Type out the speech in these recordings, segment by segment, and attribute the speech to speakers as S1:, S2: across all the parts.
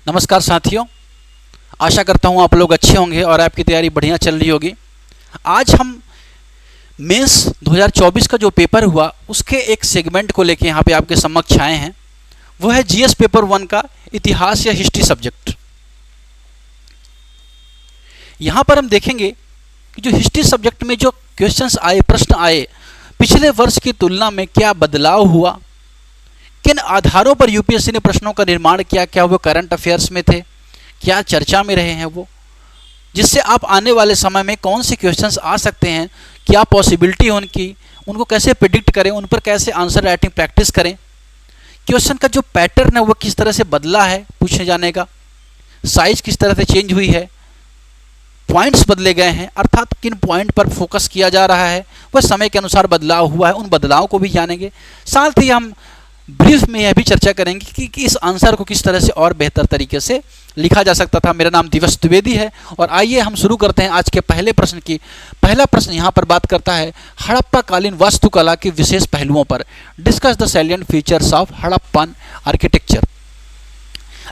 S1: नमस्कार साथियों, आशा करता हूँ आप लोग अच्छे होंगे और आपकी तैयारी बढ़िया चल रही होगी। आज हम मेंस 2024 का जो पेपर हुआ उसके एक सेगमेंट को लेके यहाँ पे आपके समक्ष आए हैं। वो है जीएस पेपर 1 का इतिहास या हिस्ट्री सब्जेक्ट। यहाँ पर हम देखेंगे कि जो हिस्ट्री सब्जेक्ट में जो क्वेश्चंस आए, प्रश्न आए, पिछले वर्ष की तुलना में क्या बदलाव हुआ, किन आधारों पर यूपीएससी ने प्रश्नों का निर्माण किया, क्या वो करंट अफेयर्स में थे, क्या चर्चा में रहे हैं वो, जिससे आप आने वाले समय में कौन से क्वेश्चंस आ सकते हैं, क्या पॉसिबिलिटी है उनकी, उनको कैसे प्रिडिक्ट करें, उन पर कैसे आंसर राइटिंग प्रैक्टिस करें, क्वेश्चन का जो पैटर्न है वो किस तरह से बदला है पूछे जाने का, साइज किस तरह से चेंज हुई है, पॉइंट्स बदले गए हैं, अर्थात किन पॉइंट पर फोकस किया जा रहा है, वह समय के अनुसार बदलाव हुआ है, उन बदलाव को भी जानेंगे। साथ ही हम ब्रीफ में यह भी चर्चा करेंगे कि इस आंसर को किस तरह से और बेहतर तरीके से लिखा जा सकता था। मेरा नाम दिवस द्विवेदी है और आइए हम शुरू करते हैं आज के पहले प्रश्न की। पहला प्रश्न यहाँ पर बात करता है हड़प्पा कालीन वास्तुकला के विशेष पहलुओं पर। Discuss the salient features of Harappan architecture.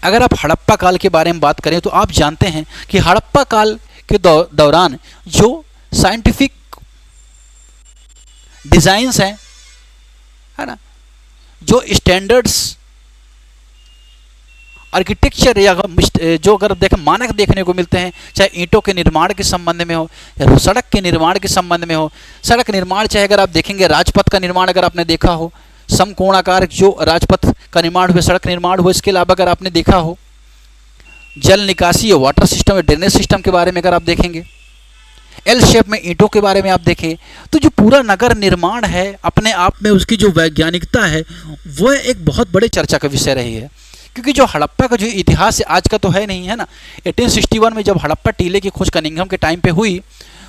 S1: अगर आप हड़प्पा काल के बारे में बात करें तो आप जानते हैं कि हड़प्पा काल के दौरान जो साइंटिफिक डिजाइंस हैं, है ना, जो स्टैंडर्ड्स आर्किटेक्चर या जो अगर देखें मानक देखने को मिलते हैं, चाहे ईंटों के निर्माण के संबंध में हो या सड़क के निर्माण के संबंध में हो। सड़क निर्माण चाहे अगर आप देखेंगे राजपथ का निर्माण अगर आपने देखा हो, समकोणाकार जो राजपथ का निर्माण हुआ, सड़क निर्माण हुआ, इसके अलावा अगर आपने देखा हो जल निकासी या वाटर सिस्टम या ड्रेनेज सिस्टम के बारे में अगर आप देखेंगे, एल शेप में ईंटों के बारे में आप देखें, तो जो पूरा नगर निर्माण है अपने आप में उसकी जो वैज्ञानिकता है वह एक बहुत बड़े चर्चा का विषय रही है। क्योंकि जो हड़प्पा का जो इतिहास है आज का तो है नहीं, है ना। 1861 में जब हड़प्पा टीले की खोज कनिंघम के टाइम पे हुई,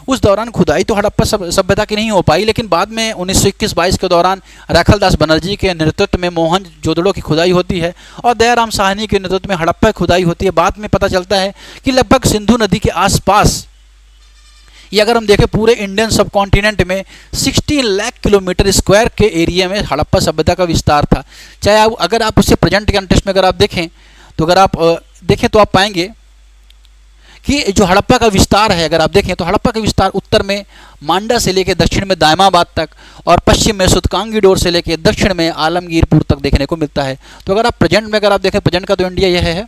S1: उस दौरान खुदाई तो हड़प्पा सभ्यता की नहीं हो पाई, लेकिन बाद में 1921-22 के दौरान राखलदास बनर्जी के नेतृत्व में मोहनजोदड़ो की खुदाई होती है और दयाराम साहनी के नेतृत्व में हड़प्पा की खुदाई होती है। बाद में पता चलता है कि लगभग सिंधु नदी के आसपास, ये अगर हम देखें पूरे इंडियन सब कॉन्टिनेंट में 16 लाख किलोमीटर स्क्वायर के एरिया में हड़प्पा सभ्यता का विस्तार था। चाहे अगर आप उससे प्रेजेंट कंटेक्स्ट में अगर आप देखें तो अगर आप देखें तो आप पाएंगे कि जो हड़प्पा का विस्तार है, अगर आप देखें तो हड़प्पा का विस्तार उत्तर में मांडा से लेकर दक्षिण में दायमाबाद तक और पश्चिम में सुतकांगीडोर से लेकर दक्षिण में आलमगीरपुर तक देखने को मिलता है। तो अगर आप प्रेजेंट में अगर आप देखें, प्रेजेंट का तो इंडिया यह है,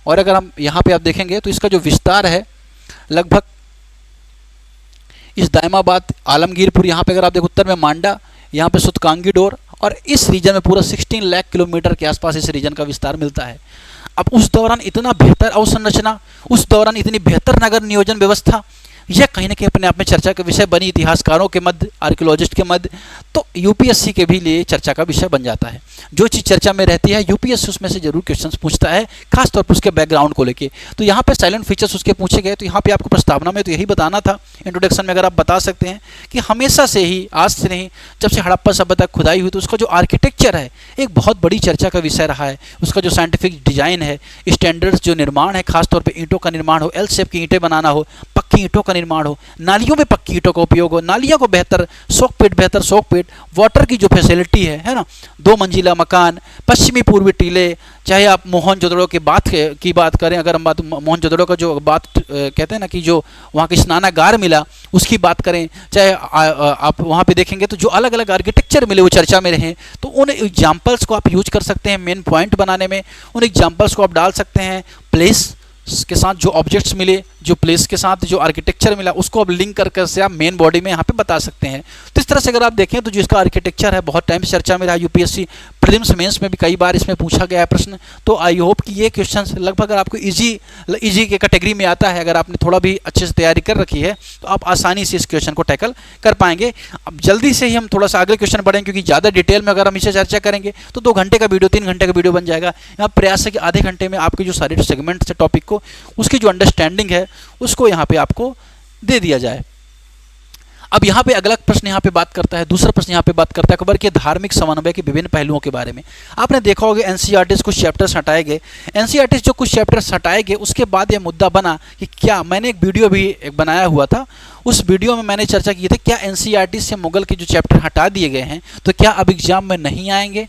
S1: और अगर हम यहाँ पे आप देखेंगे तो इसका जो विस्तार है लगभग इस दायमाबाद, आलमगीरपुर, यहाँ पे अगर आप देखें उत्तर में मांडा, यहाँ पे सुतकांगीडोर, और इस रीजन में पूरा 16 लाख किलोमीटर के आसपास इस रीजन का विस्तार मिलता है। अब उस दौरान इतना बेहतर अवसंरचना, उस दौरान इतनी बेहतर नगर नियोजन व्यवस्था, यह कहीं ना कहीं अपने आप में चर्चा का विषय बनी इतिहासकारों के मध्य, आर्कियोलॉजिस्ट के मध्य, तो यूपीएससी के भी लिए चर्चा का विषय बन जाता है। जो चीज़ चर्चा में रहती है यूपीएससी उसमें से जरूर क्वेश्चंस पूछता है, खासतौर पर उसके बैकग्राउंड को लेके। तो यहाँ पे साइलेंट फीचर्स उसके पूछे गए, तो यहाँ पे आपको प्रस्तावना में तो यही बताना था, इंट्रोडक्शन में अगर आप बता सकते हैं कि हमेशा से ही, आज से नहीं, जब से हड़प्पा सभ्यता खुदाई हुई तो उसका जो आर्किटेक्चर है एक बहुत बड़ी चर्चा का विषय रहा है। उसका जो साइंटिफिक डिजाइन है, स्टैंडर्ड्स जो निर्माण है, खासतौर पर ईंटों का निर्माण हो, एल शेप की ईंटें बनाना हो, पक्की ईंटों का निर्माण हो, नालियों में पक्की ईंटों का उपयोग हो, नालियों को बेहतर शोक पेट, वाटर की जो फैसिलिटी है ना, 2 मंजिला मकान, पश्चिमी पूर्वी टीले, चाहे आप मोहनजोदड़ो की बात करें, अगर हम बात मोहनजोदड़ो का जो बात कहते हैं ना कि जो वहाँ की स्नानागार मिला उसकी बात करें, चाहे आप वहाँ पे देखेंगे तो जो अलग अलग आर्किटेक्चर मिले वो चर्चा में रहे, तो उन एग्जाम्पल्स को आप यूज कर सकते हैं मेन पॉइंट बनाने में। उन एग्जाम्पल्स को आप डाल सकते हैं प्लेस के साथ, जो ऑब्जेक्ट्स मिले, जो प्लेस के साथ जो आर्किटेक्चर मिला, उसको आप लिंक करके से आप मेन बॉडी में यहाँ पे बता सकते हैं। तो इस तरह से अगर आप देखें तो जिसका आर्किटेक्चर है बहुत टाइम से चर्चा में रहा, यूपीएससी प्रीलिम्स मेंस में भी कई बार इसमें पूछा गया है प्रश्न। तो आई होप कि ये क्वेश्चन लगभग अगर आपको इजी के कैटेगरी में आता है, अगर आपने थोड़ा भी अच्छे से तैयारी कर रखी है तो आप आसानी से इस क्वेश्चन को टैकल कर पाएंगे। अब जल्दी से ही हम थोड़ा सा अगले क्वेश्चन बढ़ेंगे, क्योंकि ज़्यादा डिटेल में अगर हम इसे चर्चा करेंगे तो 2 घंटे का वीडियो, 3 घंटे का वीडियो बन जाएगा। यहाँ प्रयास है कि आधे घंटे में आपके जो सारे सेगमेंट से टॉपिक को, उसकी जो अंडरस्टैंडिंग है उसको यहाँ पे आपको दे दिया जाए। अब यहाँ पे अगला प्रश्न यहाँ पे बात करता है, दूसरा प्रश्न यहाँ पे बात करता है अकबर के धार्मिक समन्वय के विभिन्न पहलुओं के बारे में। आपने देखा होगा एनसीईआरटी से कुछ चैप्टर्स हटाए गए, एनसीईआरटी से जो कुछ चैप्टर्स हटाए गए उसके बाद यह मुद्दा बना कि क्या, मैंने एक वीडियो भी बनाया हुआ था, उस वीडियो में मैंने चर्चा की थी क्या एनसीईआरटी से मुगल के जो चैप्टर हटा दिए गए हैं तो क्या अब एग्जाम में नहीं आएंगे।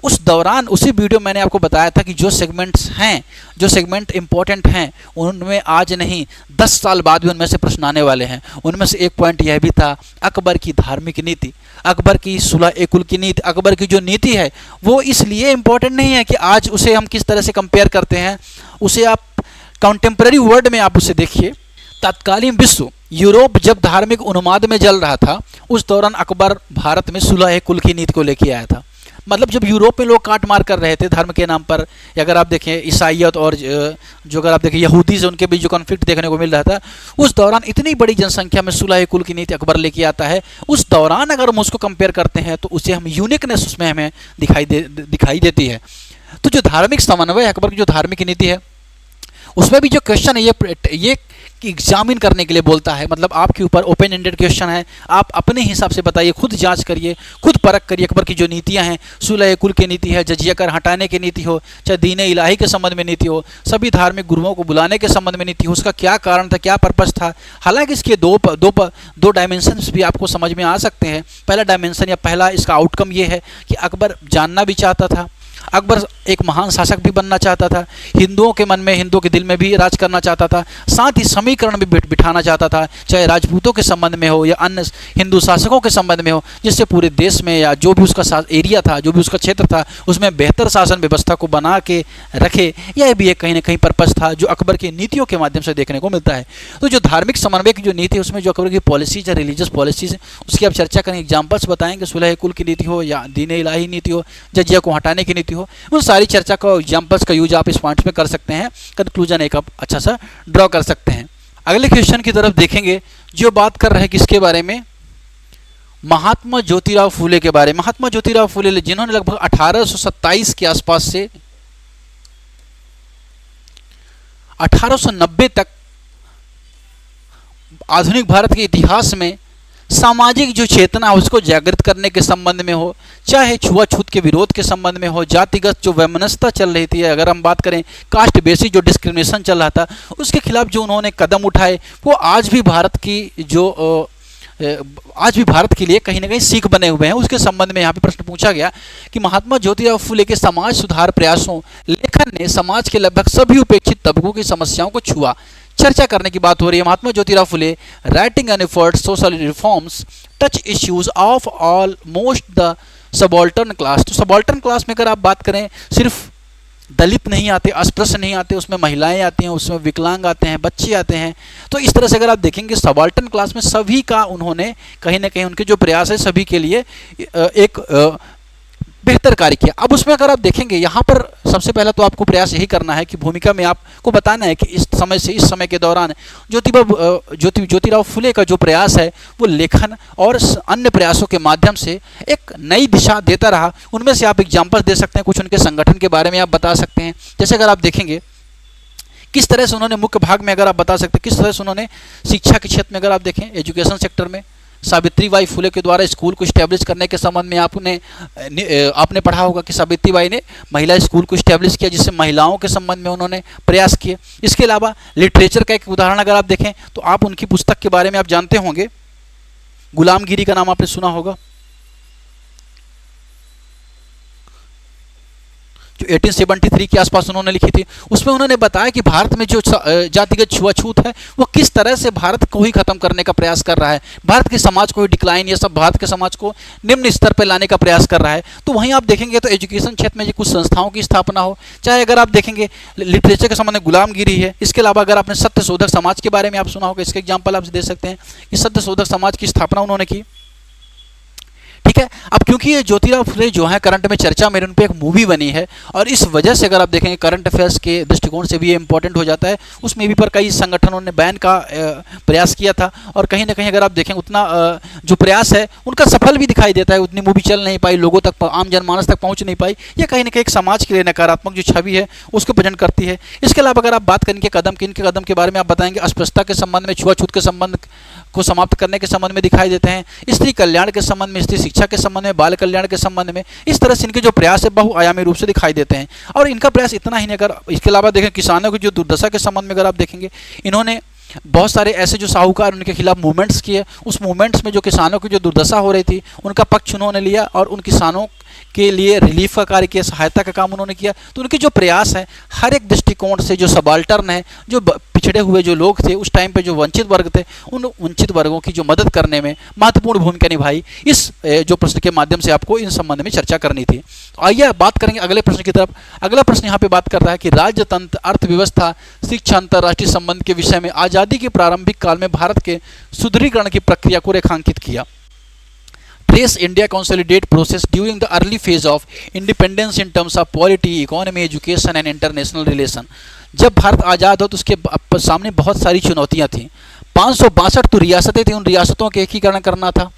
S1: उस दौरान उसी वीडियो मैंने आपको बताया था कि जो सेगमेंट्स हैं, जो सेगमेंट इंपॉर्टेंट हैं, उनमें आज नहीं 10 साल बाद भी उनमें से प्रश्न आने वाले हैं। उनमें से एक पॉइंट यह भी था अकबर की धार्मिक नीति, अकबर की सुलह-ए-कुल की नीति। अकबर की जो नीति है वो इसलिए इम्पोर्टेंट नहीं है कि आज उसे हम किस तरह से कंपेयर करते हैं, उसे आप कंटेम्प्रेरी वर्ल्ड में आप उसे देखिए। तत्कालीन विश्व, यूरोप जब धार्मिक उन्माद में जल रहा था, उस दौरान अकबर भारत में सुलह-ए-कुल की नीति को लेके आया था। मतलब जब यूरोप में लोग काट मार कर रहे थे धर्म के नाम पर, या अगर आप देखें ईसाइयत और जो अगर आप देखें यहूदी से उनके बीच जो कॉन्फ्लिक्ट देखने को मिल रहा था, उस दौरान इतनी बड़ी जनसंख्या में सुलह-ए-कुल की नीति अकबर लेके आता है। उस दौरान अगर हम उसको कंपेयर करते हैं तो उसे हम यूनिकनेस उसमें हमें दिखाई देती है। तो जो धार्मिक समन्वय अकबर की जो धार्मिक नीति है उसमें भी जो क्वेश्चन है ये एग्जामिन करने के लिए बोलता है। मतलब आपके ऊपर ओपन एंडेड क्वेश्चन है, आप अपने हिसाब से बताइए, खुद जांच करिए, खुद परख करिए। अकबर की जो नीतियां हैं, सुलह-ए-कुल की नीति है, जजिया कर हटाने की नीति हो, चाहे दीन इलाही के संबंध में नीति हो, सभी धार्मिक गुरुओं को बुलाने के संबंध में नीति हो, उसका क्या कारण था, क्या पर्पस था। हालांकि इसके दो डायमेंशंस भी आपको समझ में आ सकते हैं। पहला डायमेंशन या पहला इसका आउटकम ये है कि अकबर जानना भी चाहता था, अकबर एक महान शासक भी बनना चाहता था, हिंदुओं के मन में, हिंदुओं के दिल में भी राज करना चाहता था, साथ ही समीकरण भी बिठाना चाहता था, चाहे राजपूतों के संबंध में हो या अन्य हिंदू शासकों के संबंध में हो, जिससे पूरे देश में या जो भी उसका एरिया था, जो भी उसका क्षेत्र था, उसमें बेहतर शासन व्यवस्था को बना के रखे। यह भी एक कहीं ना कहीं पर्पस था जो अकबर की नीतियों के माध्यम से देखने को मिलता है। तो जो धार्मिक समन्वय की जो नीति है उसमें जो अकबर की पॉलिसीज है, रिलीजियस पॉलिसीज है, उसकी आप चर्चा करें, एग्जाम्पल्स बताएंगे, सुलह-ए-कुल की नीति हो या दीन इलाही नीति हो, जजिया को हटाने की नीति हो, उन सारी चर्चा का एग्जाम्पल्स का यूज आप इस पॉइंट्स में कर सकते हैं। कंक्लूजन एक आप अच्छा सा ड्रॉ कर सकते हैं। अगले क्वेश्चन की तरफ देखेंगे जो बात कर रहे हैं किसके बारे में, महात्मा ज्योतिराव फूले के बारे में। महात्मा ज्योतिराव फूले जिन्होंने लगभग 1827 के आसपास से 1890 तक आधुनिक भारत के इतिहास में सामाजिक जो चेतना है उसको जागृत करने के संबंध में हो, चाहे छुआछूत के विरोध के संबंध में हो, जातिगत जो वैमनस्यता चल रही थी, अगर हम बात करें कास्ट बेसिस जो डिस्क्रिमिनेशन चल रहा था, उसके खिलाफ जो उन्होंने कदम उठाए, वो आज भी भारत के लिए कहीं ना कहीं सीख बने हुए हैं। उसके संबंध में यहाँ पे प्रश्न पूछा गया कि महात्मा ज्योतिराव फूले के समाज सुधार प्रयासों, लेखन ने समाज के लगभग सभी उपेक्षित तबकों की समस्याओं को छुआ। चर्चा करने की बात हो रही है। Mahatma Jyotirao Phule writing an effort social reforms touch issues of almost the subaltern class. तो सबॉल्टर्न क्लास में अगर आप बात करें, सिर्फ दलित नहीं आते, अस्पृश्य नहीं आते, उसमें महिलाएं आती हैं, उसमें विकलांग आते हैं, बच्चे आते हैं। तो इस तरह से अगर आप देखेंगे सबॉल्टर्न क्लास में सभी का उन्होंने कहीं ना कहीं उनके जो प्रयास है सभी के लिए एक बेहतर कार्य किया। अब उसमें अगर आप देखेंगे यहाँ पर सबसे पहला तो आपको प्रयास यही करना है कि भूमिका में आपको बताना है कि इस समय से इस समय के दौरान ज्योतिराव फुले का जो प्रयास है वो लेखन और अन्य प्रयासों के माध्यम से एक नई दिशा देता रहा। उनमें से आप एग्जाम्पल दे सकते हैं, कुछ उनके संगठन के बारे में आप बता सकते हैं। जैसे अगर आप देखेंगे किस तरह से उन्होंने मुख्य भाग में अगर आप बता सकते हैं किस तरह से उन्होंने शिक्षा के क्षेत्र में अगर आप देखें एजुकेशन सेक्टर में सावित्रीबाई फुले के द्वारा स्कूल को इस्टेब्लिश करने के संबंध में आपने पढ़ा होगा कि सावित्रीबाई ने महिला स्कूल को इस्टेब्लिश किया, जिससे महिलाओं के संबंध में उन्होंने प्रयास किए। इसके अलावा लिटरेचर का एक उदाहरण अगर आप देखें तो आप उनकी पुस्तक के बारे में आप जानते होंगे, गुलामगिरी का नाम आपने सुना होगा, जो 1873 के आसपास उन्होंने लिखी थी। उसमें उन्होंने बताया कि भारत में जो जातिगत छुआछूत है वो किस तरह से भारत को ही खत्म करने का प्रयास कर रहा है, भारत के समाज को ही डिक्लाइन, ये सब भारत के समाज को निम्न स्तर पर लाने का प्रयास कर रहा है। तो वहीं आप देखेंगे तो एजुकेशन क्षेत्र में कुछ संस्थाओं की स्थापना हो, चाहे अगर आप देखेंगे लिटरेचर के संबंध में गुलामगिरी है। इसके अलावा अगर आपने सत्यशोधक समाज के बारे में आप सुना होगा, इसके एग्जाम्पल आप दे सकते हैं कि सत्यशोधक समाज की स्थापना उन्होंने की। ठीक है। अब क्योंकि ये ज्योतिराव फुले जो है करंट में चर्चा में, उन पर एक मूवी बनी है और इस वजह से अगर आप देखेंगे करंट अफेयर्स के दृष्टिकोण से भी ये इंपॉर्टेंट हो जाता है। उस मूवी पर कई संगठनों ने बैन का प्रयास किया था और कहीं ना कहीं अगर आप देखें उतना जो प्रयास है उनका सफल भी दिखाई देता है। उतनी मूवी चल नहीं पाई, लोगों तक, आम जनमानस तक पहुँच नहीं पाई। ये कहीं ना कहीं एक समाज के लिए नकारात्मक जो छवि है उसको प्रेजेंट करती है। इसके अलावा अगर आप बात करेंगे किनके कदम के बारे में आप बताएंगे, अस्पृश्यता के संबंध में, छुआछूत के संबंध को समाप्त करने के संबंध में दिखाई देते हैं, स्त्री कल्याण के संबंध में, स्त्री शिक्षा के संबंध में, बाल कल्याण के संबंध में। इस तरह से इनके जो प्रयास है बहुआयामी रूप से दिखाई देते हैं। और इनका प्रयास इतना ही नहीं, अगर इसके अलावा देखें किसानों की जो दुर्दशा के संबंध में अगर आप देखेंगे, इन्होंने बहुत सारे ऐसे जो साहूकार उनके खिलाफ मूवमेंट्स किए। उस मूवमेंट्स में जो किसानों की जो दुर्दशा हो रही थी उनका पक्ष उन्होंने लिया और उन किसानों के लिए रिलीफ का कार्य किया, सहायता का काम उन्होंने किया। तो उनके जो प्रयास हैं हर एक दृष्टिकोण से, जो सबाल्टर्न है, जो पिछड़े हुए जो लोग थे उस टाइम पे, जो वंचित वर्ग थे, उन वंचित वर्गों की जो मदद करने में महत्वपूर्ण भूमिका निभाई, इस जो प्रश्न के माध्यम से आपको इन संबंध में चर्चा करनी थी। तो आइए बात करेंगे अगले प्रश्न की तरफ। अगला प्रश्न यहाँ पे बात कर रहा है कि राजतंत्र, अर्थव्यवस्था, शिक्षा, अंतर्राष्ट्रीय संबंध के विषय में आज़ादी के प्रारंभिक काल में भारत के सुदृढ़ीकरण की प्रक्रिया को रेखांकित किया। Trace India consolidate process during the early phase of independence in terms of polity, economy, education and international relation. जब भारत आज़ाद हो तो उसके सामने बहुत सारी चुनौतियाँ थीं। 562 तो रियासतें थीं, उन रियासतों के एकीकरण करना था,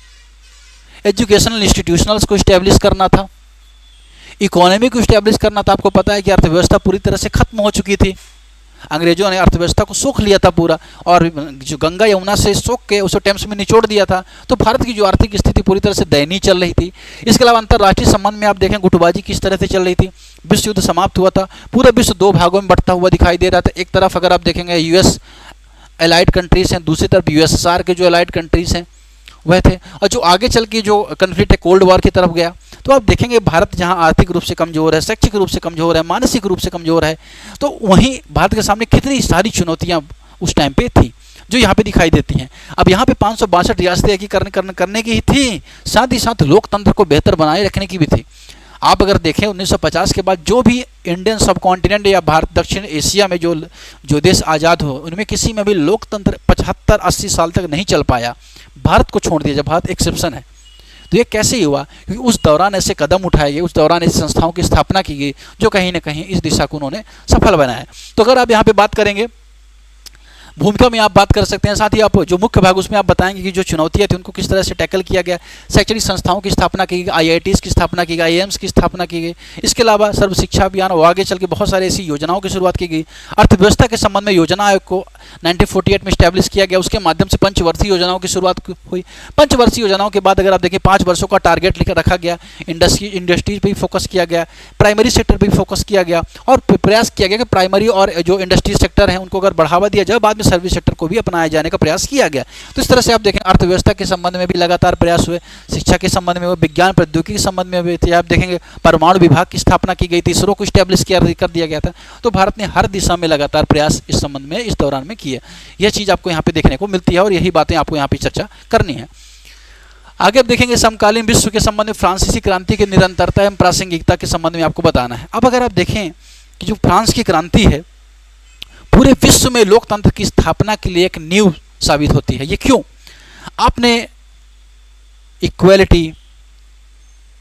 S1: एजुकेशनल इंस्टीट्यूशनल्स को इस्टेब्लिश करना था, इकोनॉमी को इस्टेब्लिश करना था। आपको पता है कि अर्थव्यवस्था पूरी तरह से खत्म हो चुकी थी, अंग्रेजों ने अर्थव्यवस्था को सोख लिया था पूरा, और जो गंगा यमुना से सोख के उसे टेम्स में निचोड़ दिया था। तो भारत की जो आर्थिक स्थिति पूरी तरह से दयनीय चल रही थी। इसके अलावा अंतर्राष्ट्रीय संबंध में आप देखें गुटबाजी किस तरह से चल रही थी। विश्व युद्ध समाप्त हुआ था, पूरा विश्व दो भागों में बंटता हुआ दिखाई दे रहा था। एक तरफ अगर आप देखेंगे यूएस एलाइड कंट्रीज़ हैं, दूसरी तरफ यूएसएसआर के जो एलाइड कंट्रीज़ हैं वह थे, और जो आगे चल के जो कन्फ्लिक्ट है कोल्ड वॉर की तरफ गया। तो आप देखेंगे भारत जहां आर्थिक रूप से कमज़ोर है, शैक्षिक रूप से कमज़ोर है, मानसिक रूप से कमज़ोर है, तो वहीं भारत के सामने कितनी सारी चुनौतियां उस टाइम पे थी जो यहाँ पे दिखाई देती हैं। अब यहाँ पे 562 रियासतें एकीकरण करने की ही थी, साथ ही साथ लोकतंत्र को बेहतर बनाए रखने की भी थी। आप अगर देखें 1950 के बाद जो भी इंडियन सब कॉन्टिनेंट या भारत दक्षिण एशिया में जो देश आज़ाद हो, उनमें किसी में भी लोकतंत्र 75-80 साल तक नहीं चल पाया, भारत को छोड़ दिया जब भारत एक्सेप्शन है। तो ये कैसे हुआ? क्योंकि उस दौरान ऐसे कदम उठाए गए, उस दौरान ऐसी संस्थाओं की स्थापना की गई जो कहीं ना कहीं इस दिशा को उन्होंने सफल बनाया। तो अगर आप यहाँ पे बात करेंगे भूमिका में, आप बात कर सकते हैं, साथ ही आप जो मुख्य भाग उसमें आप बताएंगे कि जो चुनौतियां थी उनको किस तरह से टैकल किया गया। शैक्षणिक संस्थाओं की स्थापना की गई, IITs की स्थापना की गई, IIMs की स्थापना की गई। इसके अलावा सर्व शिक्षा अभियान और आगे चल के बहुत सारी ऐसी योजनाओं की शुरुआत की गई। अर्थव्यवस्था के संबंध में योजना आयोग को 1948 में स्टैब्लिश किया गया, उसके माध्यम से पंचवर्षीय योजनाओं की शुरुआत हुई। पंचवर्षीय योजनाओं के बाद अगर आप देखें 5 वर्षों का टारगेट लेकर रखा गया, इंडस्ट्रीज पर भी फोकस किया गया, प्राइमरी सेक्टर पर भी फोकस किया गया, और प्रयास किया गया कि प्राइमरी और जो इंडस्ट्री सेक्टर है उनको अगर बढ़ावा दिया जाए, बाद में सर्विस सेक्टर को भी अपनाया जाने का प्रयास किया गया। तो इस तरह से आप देखें अर्थव्यवस्था के संबंध में भी लगातार प्रयास हुए, शिक्षा के संबंध में हुए, विज्ञान प्रौद्योगिकी के संबंध में भी थे। आप देखेंगे परमाणु विभाग की स्थापना की गई थी, इसरो को स्टैब्लिश कर दिया गया था। तो भारत ने हर दिशा में लगातार प्रयास इस संबंध में इस दौरान में किए। यह चीज़ आपको यहाँ पे देखने को मिलती है और यही बातें आपको यहाँ पे चर्चा करनी है। आगे आप देखेंगे समकालीन विश्व के संबंध में फ्रांसीसी क्रांति की निरंतरता एवं प्रासंगिकता के संबंध में आपको बताना है। अब अगर आप देखें कि जो फ्रांस की क्रांति है पूरे विश्व में लोकतंत्र की स्थापना के लिए एक नींव साबित होती है। ये क्यों? आपने इक्वेलिटी,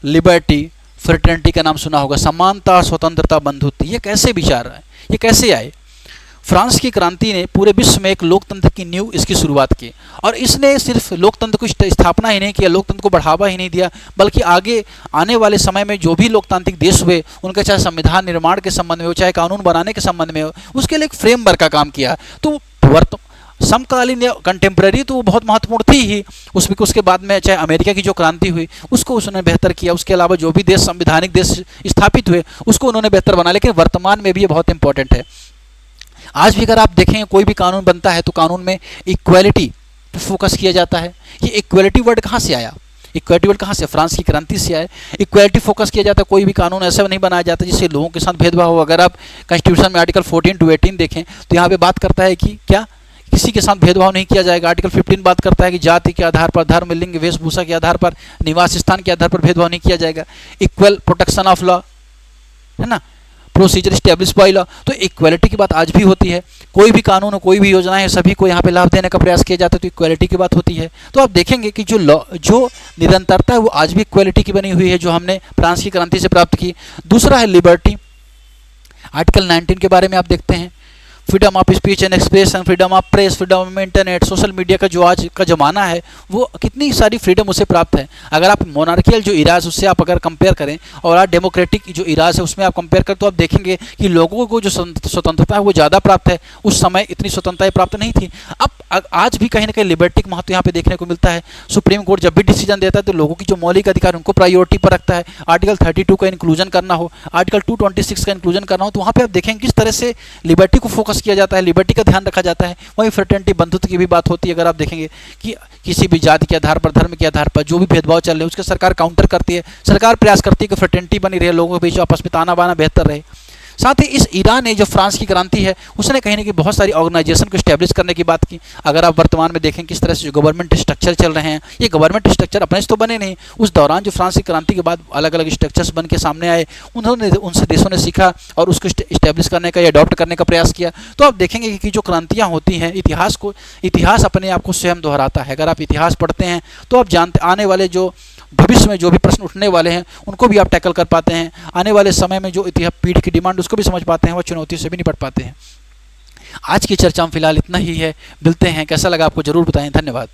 S1: लिबर्टी, फ्रेटर्निटी का नाम सुना होगा, समानता, स्वतंत्रता, बंधुत्व। ये कैसे विचार है, ये कैसे आए? फ्रांस की क्रांति ने पूरे विश्व में एक लोकतंत्र की नींव इसकी शुरुआत की, और इसने सिर्फ लोकतंत्र की स्थापना ही नहीं किया, लोकतंत्र को बढ़ावा ही नहीं दिया, बल्कि आगे आने वाले समय में जो भी लोकतांत्रिक देश हुए उनका चाहे संविधान निर्माण के संबंध में हो, चाहे कानून बनाने के संबंध में हो, उसके लिए एक फ्रेमवर्क का काम किया। तो समकालीन या कंटेम्प्रेरी तो वो बहुत महत्वपूर्ण थी ही, उसके बाद में चाहे अमेरिका की जो क्रांति हुई उसको उसने बेहतर किया, उसके अलावा जो भी देश संविधानिक देश स्थापित हुए उसको उन्होंने बेहतर बनाया। लेकिन वर्तमान में भी ये बहुत इंपॉर्टेंट है। आज भी अगर आप देखें कोई भी कानून बनता है तो कानून में इक्वालिटी पर फोकस किया जाता है। ये इक्वालिटी वर्ड कहाँ से आया? इक्वालिटी वर्ड कहाँ से? फ्रांस की क्रांति से आए। इक्वालिटी फोकस किया जाता है, कोई भी कानून ऐसा नहीं बनाया जाता जिससे लोगों के साथ भेदभाव हो। अगर आप कॉन्स्टिट्यूशन में आर्टिकल 14 to 18 देखें तो यहाँ पे बात करता है कि क्या किसी के साथ भेदभाव नहीं किया जाएगा। आर्टिकल 15 बात करता है कि जाति के आधार पर, धर्म, लिंग, वेशभूषा के आधार पर, निवास स्थान के आधार पर भेदभाव नहीं किया जाएगा। इक्वल प्रोटेक्शन ऑफ लॉ, है ना, प्रोसीजर स्टैब्लिश बाय लॉ। तो इक्वालिटी की बात आज भी होती है। कोई भी कानून हो, कोई भी योजना है, सभी को यहाँ पे लाभ देने का प्रयास किया जाता है, तो इक्वालिटी की बात होती है। तो आप देखेंगे कि जो निरंतरता है वो आज भी इक्वालिटी की बनी हुई है, जो हमने फ्रांस की क्रांति से प्राप्त की। दूसरा है लिबर्टी। आर्टिकल 19 के बारे में आप देखते हैं, freedom of speech and expression, freedom of press, freedom of internet, social media का जो आज का ज़माना है वो कितनी सारी फ्रीडम उसे प्राप्त है। अगर आप मोनार्कियल जो इराज उससे आप अगर कंपेयर करें और आज डेमोक्रेटिक जो इराज है उसमें आप कंपेयर करें तो आप देखेंगे कि लोगों को जो स्वतंत्रता है वो ज़्यादा प्राप्त है। उस समय इतनी स्वतंत्रता प्राप्त नहीं थी। अब आज भी कहीं ना कहीं लिबर्टी का महत्व यहाँ पे देखने को मिलता है। सुप्रीम कोर्ट जब भी डिसीजन देता है तो लोगों की जो मौलिक अधिकार उनको प्रायोरिटी पर रखता है। आर्टिकल 32 का इंक्लूजन करना हो, आर्टिकल 226 का इंक्लूजन करना हो, तो वहाँ पर आप देखेंगे किस तरह से लिबर्टी को फोकस फोकस किया जाता है, लिबर्टी का ध्यान रखा जाता है। वहीं फ्रेटर्निटी बंधुत्व की भी बात होती है। अगर आप देखेंगे कि किसी भी जाति के आधार पर, धर्म के आधार पर जो भी भेदभाव चल रहे हैं उसके सरकार काउंटर करती है, सरकार प्रयास करती है कि फ्रेटर्निटी बनी रहे, लोगों के बीच आपस में ताना बाना बेहतर रहे। साथ ही इस ईरान ने जो फ्रांस की क्रांति है उसने कहीं ना कहीं बहुत सारी ऑर्गेनाइजेशन को स्टैब्लिश करने की बात की। अगर आप वर्तमान में देखें किस तरह से जो गवर्नमेंट स्ट्रक्चर चल रहे हैं, ये गवर्नमेंट स्ट्रक्चर अपने से तो बने नहीं, उस दौरान जो फ्रांस की क्रांति के बाद अलग अलग स्ट्रक्चर्स बन के सामने आए, उन्होंने उनसे देशों ने सीखा और उसको स्टैब्लिश करने का या अडॉप्ट करने का प्रयास किया। तो आप देखेंगे कि जो क्रांतियाँ होती हैं, इतिहास अपने आप को स्वयं दोहराता है। अगर आप इतिहास पढ़ते हैं तो आप जानते आने वाले जो भविष्य में जो भी प्रश्न उठने वाले हैं उनको भी आप टैकल कर पाते हैं। आने वाले समय में जो इतिहास पीढ़ी की डिमांड उसको भी समझ पाते हैं, वो चुनौतियों से भी निपट पाते हैं। आज की चर्चा में फिलहाल इतना ही है, मिलते हैं। कैसा लगा आपको ज़रूर बताएं। धन्यवाद।